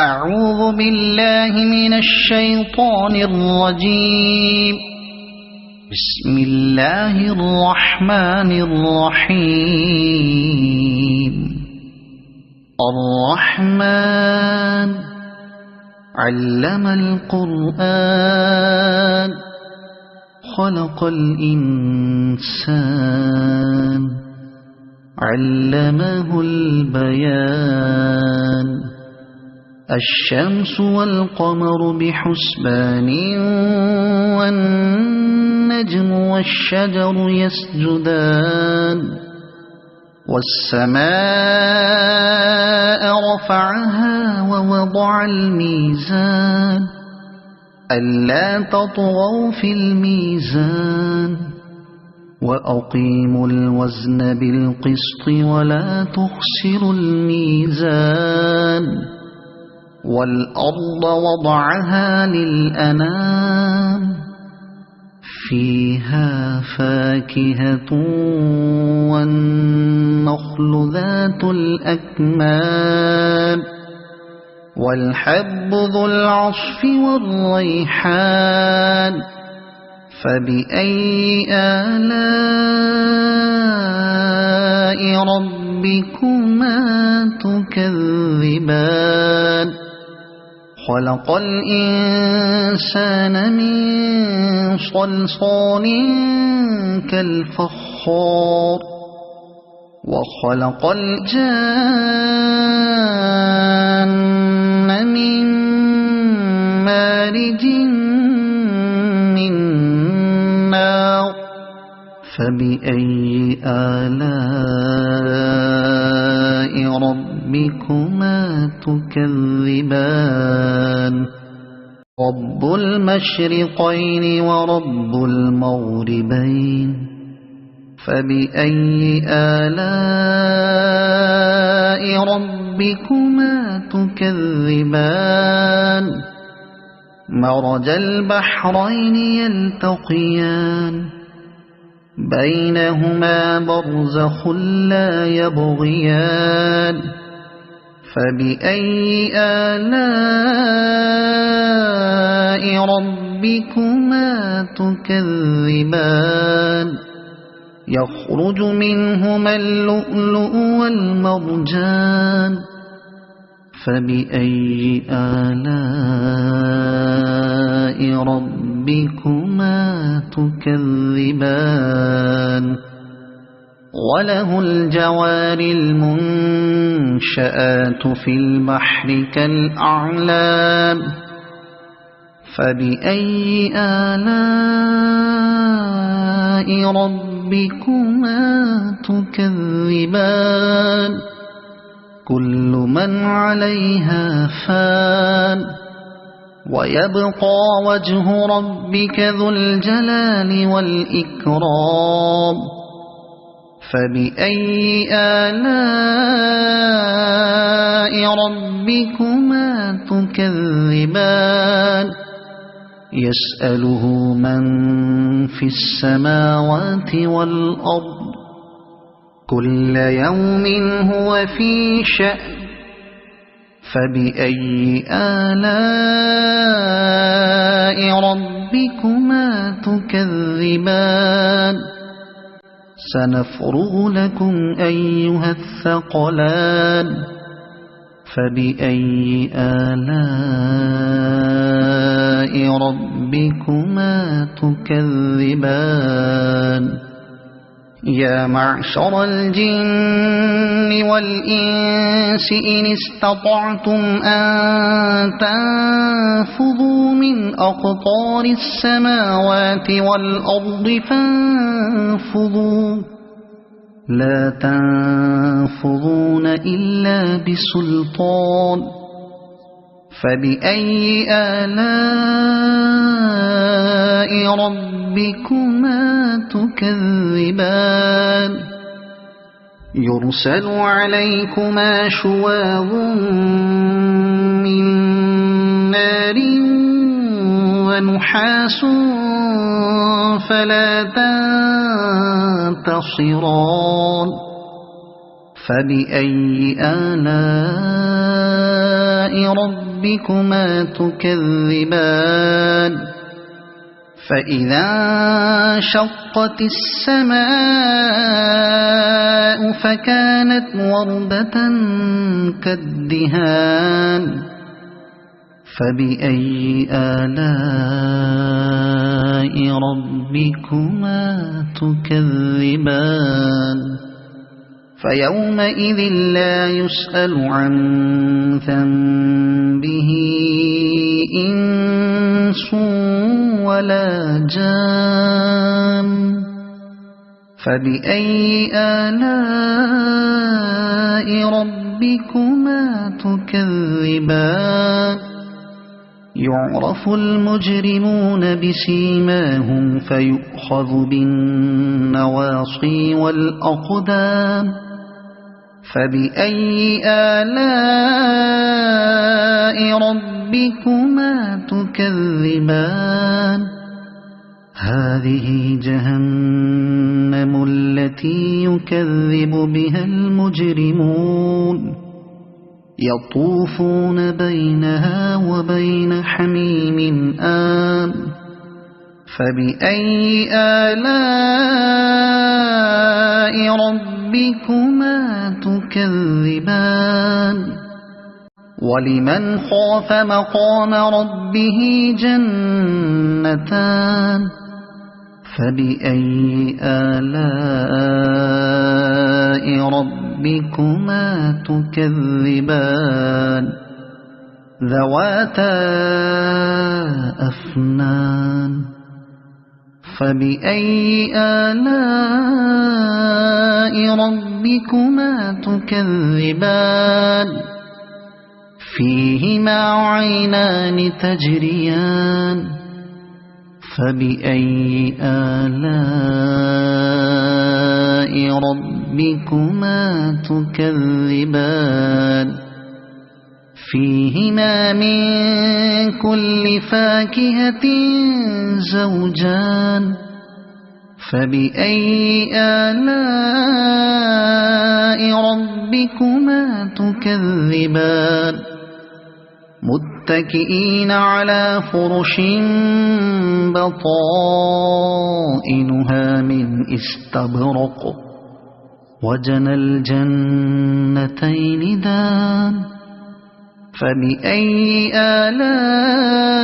أعوذ بالله من الشيطان الرجيم. بسم الله الرحمن الرحيم. الرحمن علم القرآن خلق الإنسان علمه البيان. الشمس والقمر بحسبان والنجم والشجر يسجدان. والسماء رفعها ووضع الميزان ألا تطغوا في الميزان وأقيموا الوزن بالقسط ولا تخسروا الميزان. والأرض وضعها للأنام فيها فاكهة والنخل ذات الأكمام والحب ذو العصف والريحان. فبأي آلاء ربكما تكذبان. خلق الإنسان من صلصال كالفخار وخلق الجان من مارج من نار. فبأي آلاء ربكما تكذبان. رب المشرقين ورب المغربين. فبأي آلاء ربكما تكذبان. مرج البحرين يلتقيان بينهما برزخ لا يبغيان. فبأي آلاء ربكما تكذبان. يخرج منهما اللؤلؤ والمرجان. فبأي آلاء ربكما تكذبان. وله الجوار المنشآت في البحر كالأعلام. فبأي آلاء ربكما تكذبان. كل من عليها فان ويبقى وجه ربك ذو الجلال والإكرام. فبأي آلاء ربكما تكذبان. يسأله من في السماوات والأرض كل يوم هو في شأن. فبأي آلاء ربكما تكذبان. سنفرغ لكم أيها الثقلان. فبأي آلاء ربكما تكذبان. يا معشر الجن والإنس إن استطعتم أن تنفذوا من أقطار السماوات والأرض فانفذوا لا تنفذون إلا بسلطان. فبأي آلاء ربكما تكذبان. يرسل عليكما شواظ من نار ونحاس فلا تنتصران. فبأي آلاء ربكما تكذبان فإذا انشقت السماء فكانت وردة كالدهان فبأي آلاء ربكما تكذبان فيومئذ لا يسأل عن ذنبه إنس ولا جان فبأي آلاء ربكما تكذبان يعرف المجرمون بسيماهم فيؤخذ بالنواصي والأقدام فبأي آلاء ربكما تكذبان هذه جهنم التي يكذب بها المجرمون يطوفون بينها وبين حميم آن فبأي آلاء ربكما تكذبان ولمن خاف مقام ربه جنتان فبأي آلاء ربكما تكذبان ذواتا أفنان فبأي آلاء ربكما تكذبان فيهما عينان تجريان فبأي آلاء ربكما تكذبان فيهما من كل فاكهة زوجان فبأي آلاء ربكما تكذبان متكئين على فرش بطائنها من استبرق وجنى الجنتين دان فبأي آلاء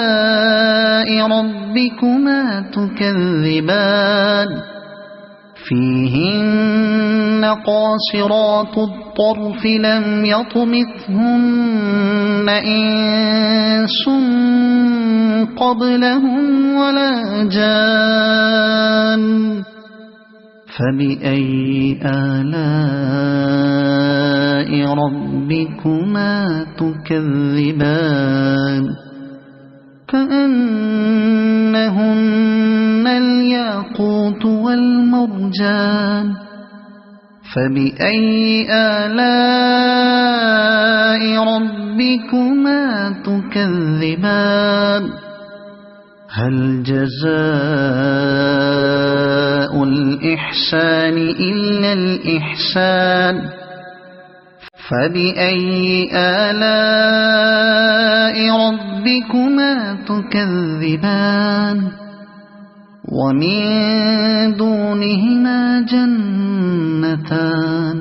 ربكما تكذبان فيهن قاصرات الطرف لم يطمثهن إنس قبلهم ولا جان فبأي آلاء ربكما تكذبان كأنهن الياقوت والمرجان فبأي آلاء ربكما تكذبان هل جزاء الإحسان إلا الإحسان فبأي آلاء ربكما تكذبان ومن دونهما جنتان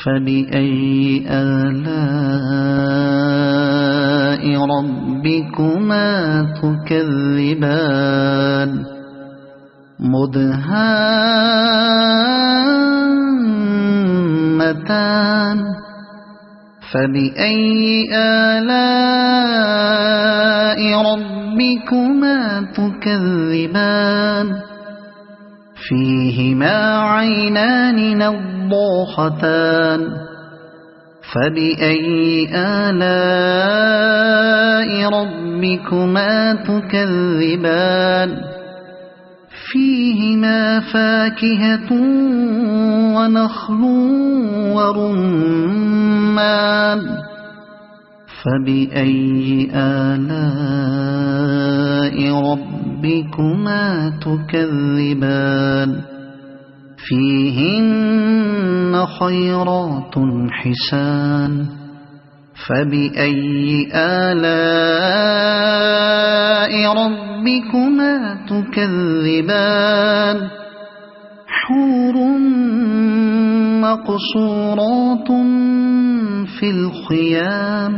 فبأي آلاء ربكما تكذبان مدهامتان فبأي آلاء ربكما تكذبان فيهما عينان نضاختان فبأي آلاء ربكما تكذبان فيهما فاكهة ونخل ورمان فبأي آلاء ربكما تكذبان فيهن خيرات حسان فبأي آلاء ربكما تكذبان حور مقصورات في الخيام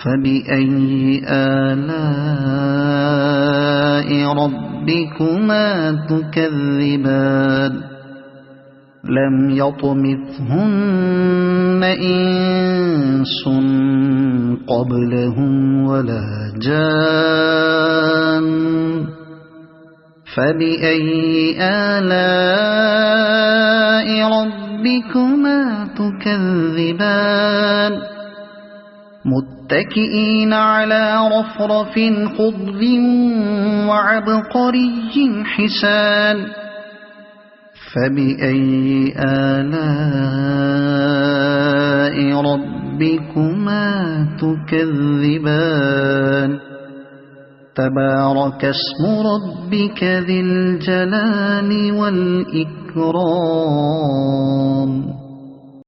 فبأي آلاء ربكما تكذبان لم يطمثهن إنس قبلهم ولا جان فبأي آلاء ربكما تكذبان متكئين على رفرف خضر وعبقري حسان فبأي آلاء ربكما تكذبان تبارك اسم ربك ذي الجلال والإكرام